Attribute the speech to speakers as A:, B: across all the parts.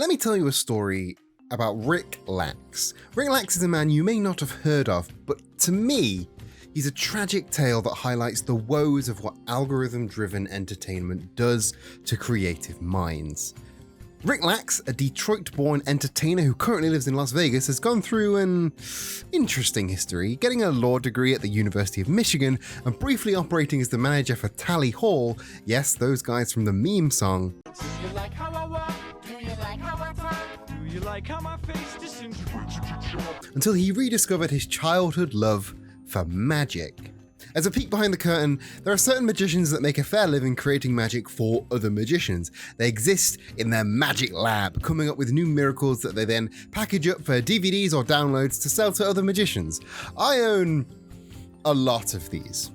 A: Let me tell you a story about Rick Lax. Rick Lax is a man you may not have heard of, but to me, he's a tragic tale that highlights the woes of what algorithm-driven entertainment does to creative minds. Rick Lax, a Detroit-born entertainer who currently lives in Las Vegas, has gone through an interesting history, getting a law degree at the University of Michigan and briefly operating as the manager for Tally Hall, yes, those guys from the meme song,
B: Do you like how I walk? Do you like how I talk? Do you like how my face disintegrates?
A: until he rediscovered his childhood love for magic. As a peek behind the curtain, there are certain magicians that make a fair living creating magic for other magicians. They exist in their magic lab, coming up with new miracles that they then package up for DVDs or downloads to sell to other magicians. I own a lot of these.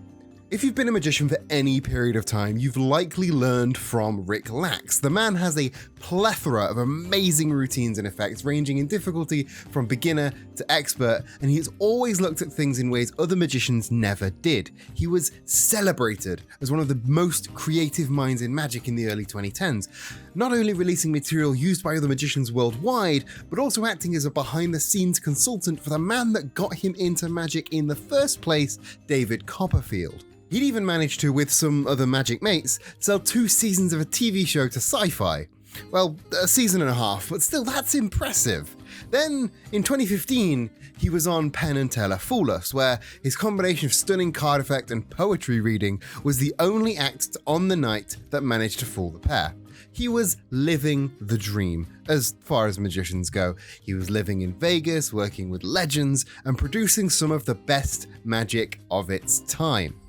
A: If you've been a magician for any period of time, you've likely learned from Rick Lax. The man has a plethora of amazing routines and effects, ranging in difficulty from beginner to expert, and he has always looked at things in ways other magicians never did. He was celebrated as one of the most creative minds in magic in the early 2010s, not only releasing material used by other magicians worldwide, but also acting as a behind-the-scenes consultant for the man that got him into magic in the first place, David Copperfield. He'd even managed to, with some other magic mates, sell 2 seasons of a TV show to Sci-Fi. Well, a season and a half, but still, that's impressive. Then, in 2015, he was on Penn and Teller Fool Us, where his combination of stunning card effect and poetry reading was the only act on the night that managed to fool the pair. He was living the dream, as far as magicians go. He was living in Vegas, working with legends, and producing some of the best magic of its time.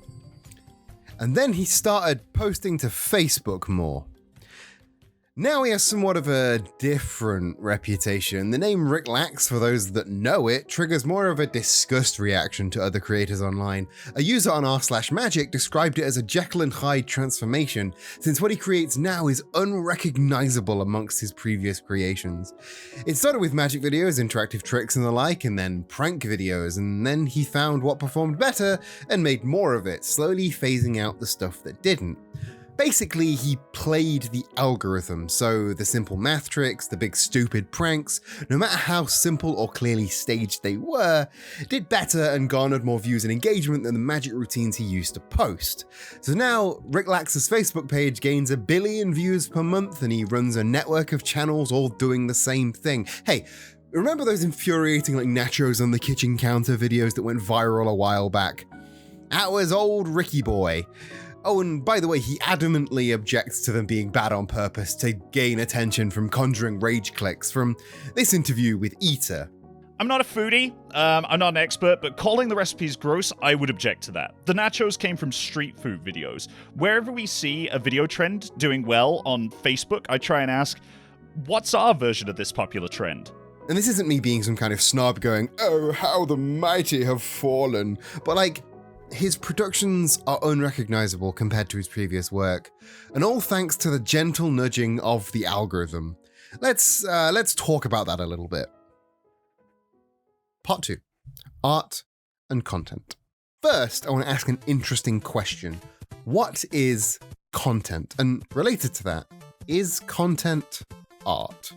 A: And then he started posting to Facebook more. Now he has somewhat of a different reputation. The name Rick Lax, for those that know it, triggers more of a disgust reaction to other creators online. A user on r/magic described it as a Jekyll and Hyde transformation, since what he creates now is unrecognizable amongst his previous creations. It started with magic videos, interactive tricks and the like, and then prank videos, and then he found what performed better and made more of it, slowly phasing out the stuff that didn't. Basically, he played the algorithm, so the simple math tricks, the big stupid pranks, no matter how simple or clearly staged they were, did better and garnered more views and engagement than the magic routines he used to post. So now, Rick Lax's Facebook page gains 1 billion views per month and he runs a network of channels all doing the same thing. Hey, remember those infuriating like nachos on the kitchen counter videos that went viral a while back? That was old Ricky boy. Oh, and by the way, he adamantly objects to them being bad on purpose to gain attention from conjuring rage clicks from this interview with Eater.
C: I'm not a foodie, I'm not an expert, but calling the recipes gross, I would object to that. The nachos came from street food videos. Wherever we see a video trend doing well on Facebook, I try and ask, what's our version of this popular trend?
A: And this isn't me being some kind of snob going, oh, how the mighty have fallen, but like, his productions are unrecognizable compared to his previous work, and all thanks to the gentle nudging of the algorithm. Let's talk about that a little bit. Part 2. Art and content. First, I want to ask an interesting question. What is content? And related to that, is content art?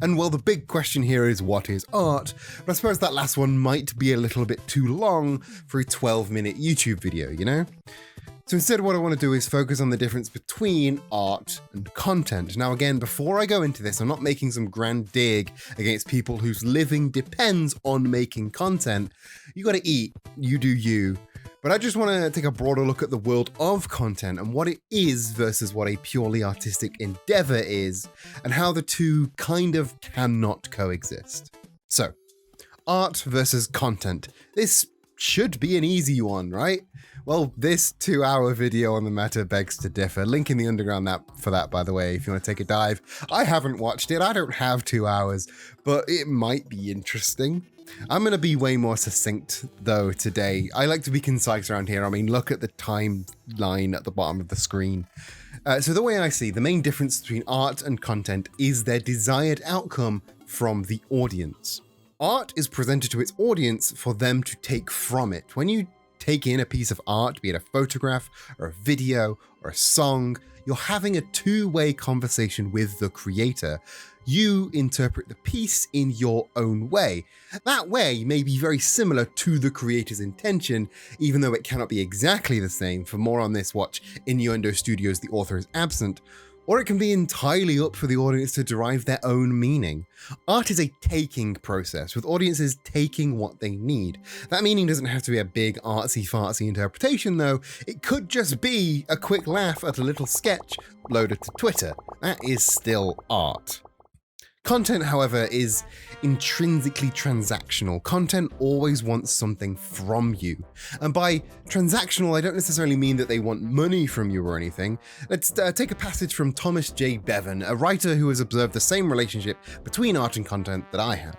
A: And well, the big question here is what is art? But I suppose that last one might be a little bit too long for a 12-minute YouTube video, you know? So instead what I want to do is focus on the difference between art and content. Now again, before I go into this, I'm not making some grand dig against people whose living depends on making content. You gotta eat, you do you. But I just want to take a broader look at the world of content and what it is versus what a purely artistic endeavor is, and how the two kind of cannot coexist. So, art versus content. This should be an easy one, right? Well, this 2-hour video on the matter begs to differ. Link in the underground for that, by the way, if you want to take a dive. I haven't watched it. I don't have 2 hours, but it might be interesting. I'm going to be way more succinct, though, today. I like to be concise around here. I mean, look at the timeline at the bottom of the screen. So the way I see, the main difference between art and content is their desired outcome from the audience. Art is presented to its audience for them to take from it. When you take in a piece of art, be it a photograph or a video or a song, you're having a two-way conversation with the creator. You interpret the piece in your own way. That way may be very similar to the creator's intention, even though it cannot be exactly the same. For more on this, watch Innuendo Studios' The Author is Absent. Or it can be entirely up for the audience to derive their own meaning. Art is a taking process, with audiences taking what they need. That meaning doesn't have to be a big artsy-fartsy interpretation though, it could just be a quick laugh at a little sketch loaded to Twitter. That is still art. Content, however, is intrinsically transactional. Content always wants something from you. And by transactional, I don't necessarily mean that they want money from you or anything. Let's take a passage from Thomas J. Bevan, a writer who has observed the same relationship between art and content that I have.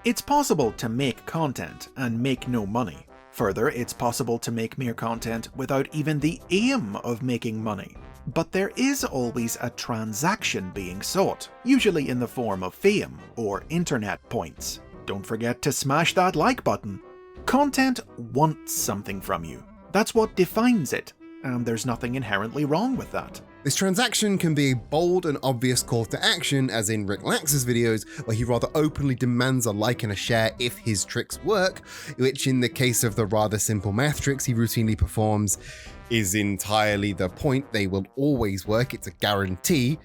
D: It's possible to make content and make no money. Further, it's possible to make mere content without even the aim of making money. But there is always a transaction being sought, usually in the form of fame or internet points. Don't forget to smash that like button. Content wants something from you. That's what defines it, and there's nothing inherently wrong with that.
A: This transaction can be a bold and obvious call to action, as in Rick Lax's videos, where he rather openly demands a like and a share if his tricks work, which in the case of the rather simple math tricks he routinely performs, is entirely the point. They will always work, it's a guarantee.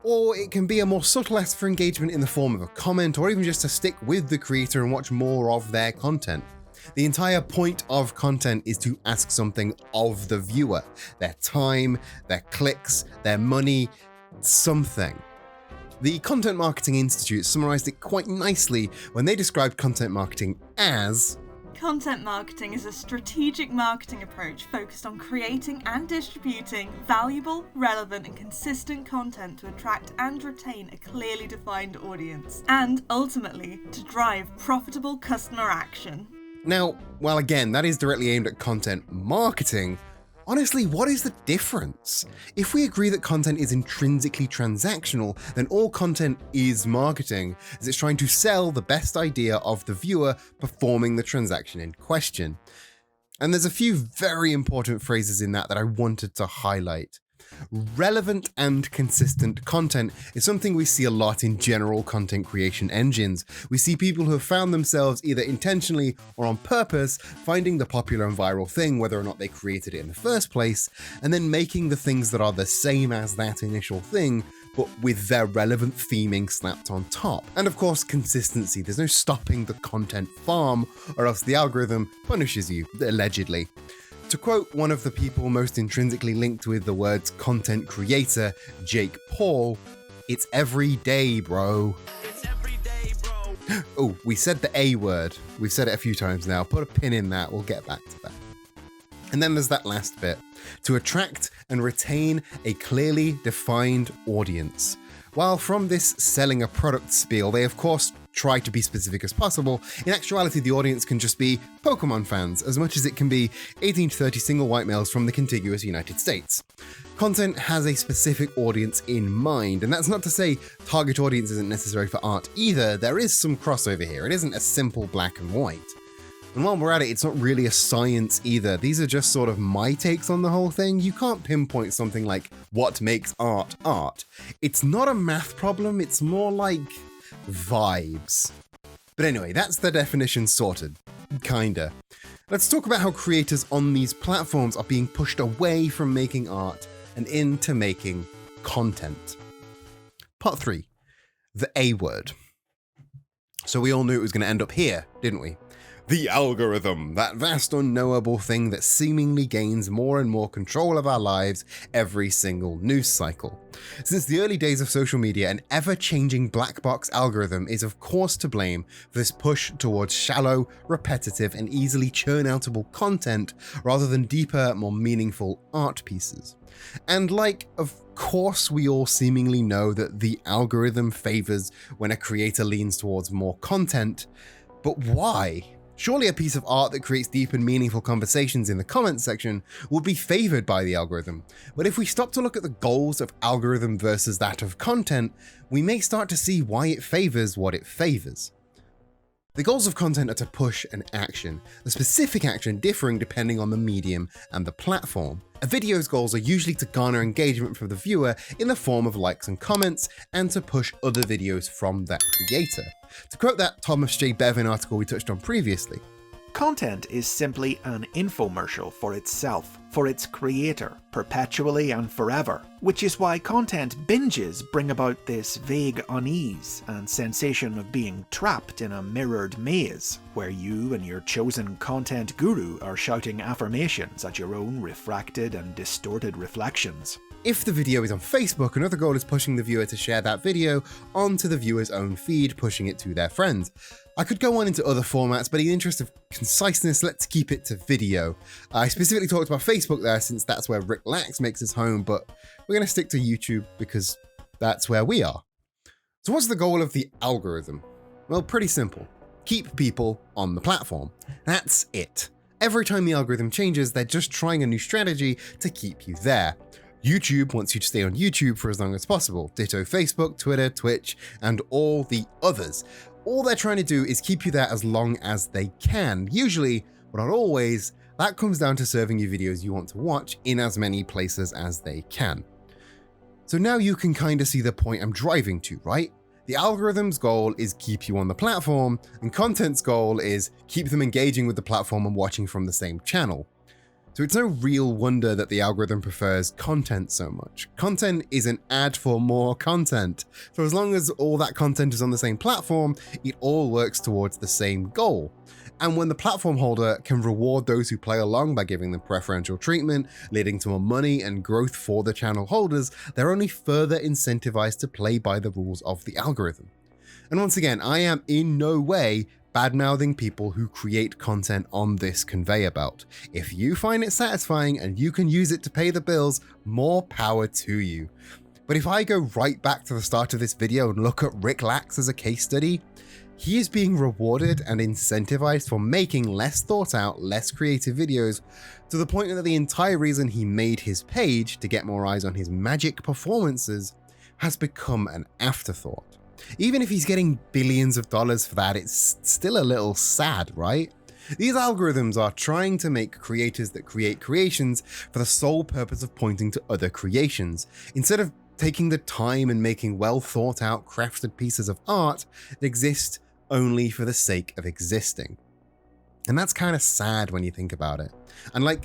A: Or it can be a more subtle ask for engagement in the form of a comment, or even just to stick with the creator and watch more of their content. The entire point of content is to ask something of the viewer. Their time, their clicks, their money, something. The Content Marketing Institute summarized it quite nicely when they described content marketing as:
E: content marketing is a strategic marketing approach focused on creating and distributing valuable, relevant, and consistent content to attract and retain a clearly defined audience, and ultimately to drive profitable customer action.
A: Now, while again, that is directly aimed at content marketing, honestly, what is the difference? If we agree that content is intrinsically transactional, then all content is marketing, as it's trying to sell the best idea of the viewer performing the transaction in question. And there's a few very important phrases in that I wanted to highlight. Relevant and consistent content is something we see a lot in general content creation engines. We see people who have found themselves either intentionally or on purpose finding the popular and viral thing, whether or not they created it in the first place, and then making the things that are the same as that initial thing, but with their relevant theming slapped on top. And of course, consistency. There's no stopping the content farm, or else the algorithm punishes you, allegedly. To quote one of the people most intrinsically linked with the words content creator, Jake Paul, "It's every day, bro."
B: It's every day, bro.
A: Oh, we said the A word. We've said it a few times now. Put a pin in that. We'll get back to that. And then there's that last bit. To attract and retain a clearly defined audience. While from this selling a product spiel, they of course try to be specific as possible, in actuality the audience can just be Pokemon fans, as much as it can be 18 to 30 single white males from the contiguous United States. Content has a specific audience in mind, and that's not to say target audience isn't necessary for art either. There is some crossover here. It isn't a simple black and white. And while we're at it, it's not really a science either. These are just sort of my takes on the whole thing. You can't pinpoint something like what makes art art. It's not a math problem, it's more like vibes. But anyway, that's the definition sorted. Kinda. Let's talk about how creators on these platforms are being pushed away from making art and into making content. Part 3. The A word. So we all knew it was going to end up here, didn't we? The algorithm, that vast unknowable thing that seemingly gains more and more control of our lives every single news cycle. Since the early days of social media, an ever-changing black box algorithm is of course to blame for this push towards shallow, repetitive, and easily churn-outable content rather than deeper, more meaningful art pieces. And of course we all seemingly know that the algorithm favors when a creator leans towards more content, but why? Surely a piece of art that creates deep and meaningful conversations in the comments section would be favored by the algorithm. But if we stop to look at the goals of algorithm versus that of content, we may start to see why it favors what it favors. The goals of content are to push an action, the specific action differing depending on the medium and the platform. A video's goals are usually to garner engagement from the viewer in the form of likes and comments, and to push other videos from that creator. To quote that Thomas J. Bevan article we touched on previously,
D: content is simply an infomercial for itself, for its creator, perpetually and forever, which is why content binges bring about this vague unease and sensation of being trapped in a mirrored maze, where you and your chosen content guru are shouting affirmations at your own refracted and distorted reflections.
A: If the video is on Facebook, another goal is pushing the viewer to share that video onto the viewer's own feed, pushing it to their friends. I could go on into other formats, but in the interest of conciseness, let's keep it to video. I specifically talked about Facebook there since that's where Rick Lax makes his home, but we're going to stick to YouTube because that's where we are. So what's the goal of the algorithm? Well, pretty simple. Keep people on the platform. That's it. Every time the algorithm changes, they're just trying a new strategy to keep you there. YouTube wants you to stay on YouTube for as long as possible. Ditto Facebook, Twitter, Twitch, and all the others. All they're trying to do is keep you there as long as they can. Usually, but not always, that comes down to serving you videos you want to watch in as many places as they can. So now you can kind of see the point I'm driving to, right? The algorithm's goal is keep you on the platform, and content's goal is keep them engaging with the platform and watching from the same channel. So it's no real wonder that the algorithm prefers content so much. Content is an ad for more content. So as long as all that content is on the same platform, it all works towards the same goal. And when the platform holder can reward those who play along by giving them preferential treatment, leading to more money and growth for the channel holders, they're only further incentivized to play by the rules of the algorithm. And once again, I am in no way bad-mouthing people who create content on this conveyor belt. If you find it satisfying and you can use it to pay the bills, more power to you. But if I go right back to the start of this video and look at Rick Lax as a case study, he is being rewarded and incentivized for making less thought out, less creative videos, to the point that the entire reason he made his page, to get more eyes on his magic performances, has become an afterthought. Even if he's getting billions of dollars for that, it's still a little sad, right? These algorithms are trying to make creators that create creations for the sole purpose of pointing to other creations, instead of taking the time and making well thought out, crafted pieces of art that exist only for the sake of existing. And that's kind of sad when you think about it. And there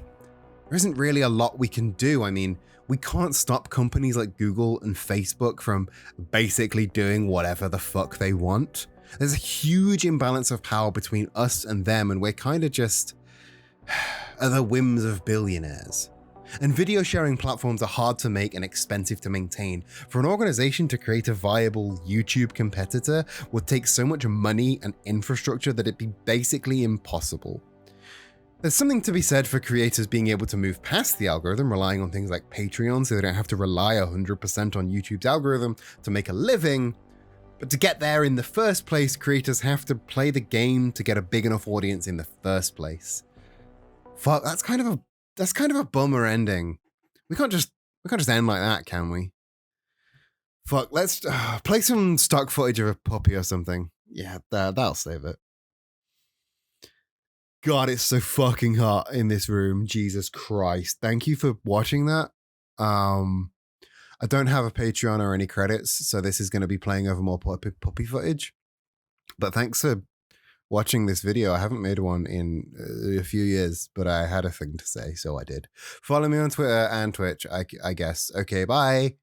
A: isn't really a lot we can do. I mean, we can't stop companies like Google and Facebook from basically doing whatever the fuck they want. There's a huge imbalance of power between us and them, and we're kind of just at the whims of billionaires. And video sharing platforms are hard to make and expensive to maintain. For an organization to create a viable YouTube competitor would take so much money and infrastructure that it'd be basically impossible. There's something to be said for creators being able to move past the algorithm, relying on things like Patreon so they don't have to rely 100% on YouTube's algorithm to make a living. But to get there in the first place, creators have to play the game to get a big enough audience in the first place. Fuck, that's kind of a bummer ending. We can't just end like that, can we? Fuck, let's play some stock footage of a puppy or something. Yeah, that'll save it. God, it's so fucking hot in this room. Jesus Christ. Thank you for watching that. I don't have a Patreon or any credits, so this is going to be playing over more puppy footage. But thanks for watching this video. I haven't made one in a few years, but I had a thing to say, so I did. Follow me on Twitter and Twitch, I guess. Okay, bye.